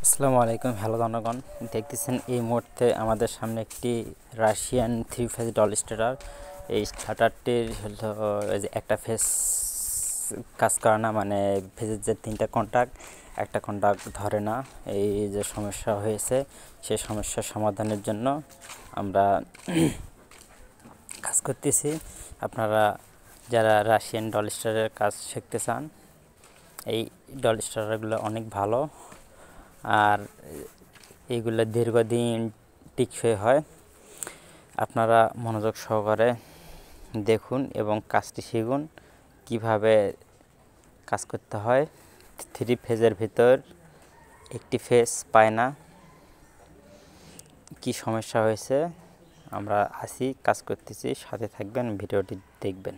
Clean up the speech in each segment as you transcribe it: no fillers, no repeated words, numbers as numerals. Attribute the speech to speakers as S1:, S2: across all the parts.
S1: আসসালামু আলাইকুম। হ্যালো জনগণ, দেখতেছেন এই মুহূর্তে আমাদের সামনে একটি রাশিয়ান 3 ফেজ ডল স্টার্টার। এই স্টার্টারটির হলো যে একটা ফেজ কাজ করে না, মানে ফেজের যে 3টা কন্টাক্ট, একটা কন্টাক্ট ধরে না। এই যে সমস্যা হয়েছে, সেই সমস্যার সমাধানের জন্য আমরা কাজ করতেছি। আপনারা যারা রাশিয়ান ডল স্টারের কাজ শিখতে চান, এই ডল স্টারগুলো অনেক ভালো, আর এইগুলো দীর্ঘদিন টিকসই হয়। আপনারা মনোযোগ সহকারে দেখুন এবং কাজটি শিখুন কিভাবে কাজ করতে হয়। 3 ফেজের ভিতর একটি ফেজ পায় না, কি সমস্যা হয়েছে আমরা আসি, কাজ করতেছি, সাথে থাকবেন, ভিডিওটি দেখবেন।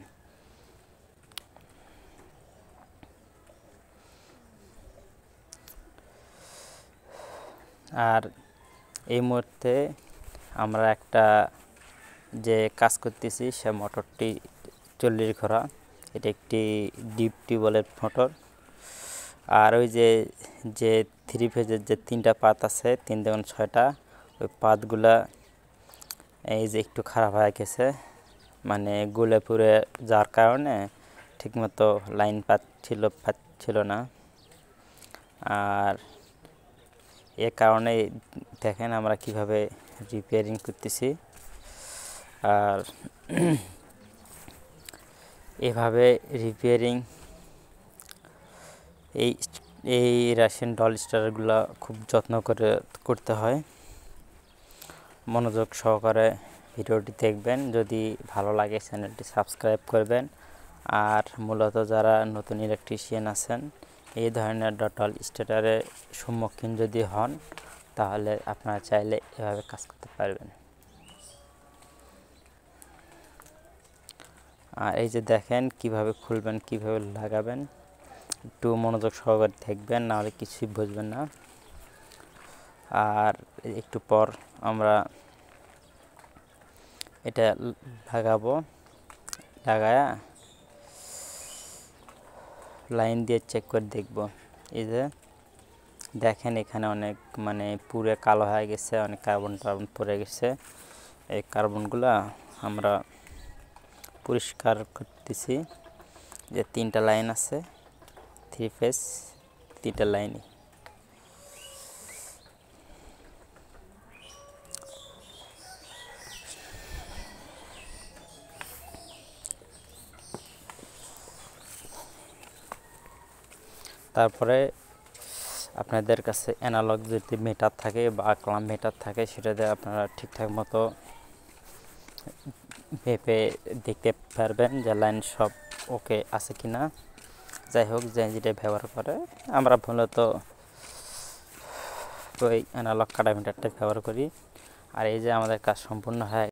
S1: আর এই মুহূর্তে আমরা একটা যে কাজ করতেছি সে মোটরটি 40 ঘোড়া, এটা একটি ডিপ টিউবওয়েলের মোটর। আর ওই যে 3 ফেজের যে 3টা পাত আছে, 3 দুগুণ 6টা, ওই পাতগুলা এই যে একটু খারাপ হয়ে গেছে, মানে গুলে পুড়ে যাওয়ার কারণে ঠিকমতো লাইন পাচ্ছিল না। আর এ কারণে দেখেন আমরা কিভাবে রিপেয়ারিং করতেছি। আর এভাবে রিপেয়ারিং এই রাশিয়ান ডল স্টারগুলো খুব যত্ন করে করতে হয়। মনোযোগ সহকারে ভিডিওটি দেখবেন, যদি ভালো লাগে চ্যানেলটি সাবস্ক্রাইব করবেন। আর মূলত যারা নতুন ইলেকট্রিশিয়ান আছেন, এই ধরনের ডল স্টার্টারের সম্মুখীন যদি হন, তাহলে আপনারা চাইলে এভাবে কাজ করতে পারবেন। আর এই যে দেখেন কিভাবে খুলবেন, কিভাবে লাগাবেন, একটু মনোযোগ সহকারে দেখবেন, নাহলে কিছুই বুঝবেন না। আর একটু পর আমরা এটা লাগাবো, লাগায়া লাইন দিয়ে চেক করে দেখব। এই যে দেখেন এখানে অনেক মানে পুরো কালো হয়ে গেছে, অনেক কার্বন পড়ে গেছে। এই কার্বনগুলা আমরা পরিষ্কার করতেছি। যে 3টা লাইন আছে, 3 ফেজ 3টা লাইনই। তারপরে আপনাদের কাছে অ্যানালগ যদি মিটার থাকে বা ক্লাম মিটার থাকে, সেটাতে আপনারা ঠিকঠাক মতো মেপে দেখতে পারবেন যে লাইন সব ওকে আছে কি না। যাই হোক, যে যেটা ব্যবহার করে, আমরা মূলত ওই অ্যানালগ কাটা মিটারটা ব্যবহার করি। আর এই যে আমাদের কাজ সম্পূর্ণ হয়।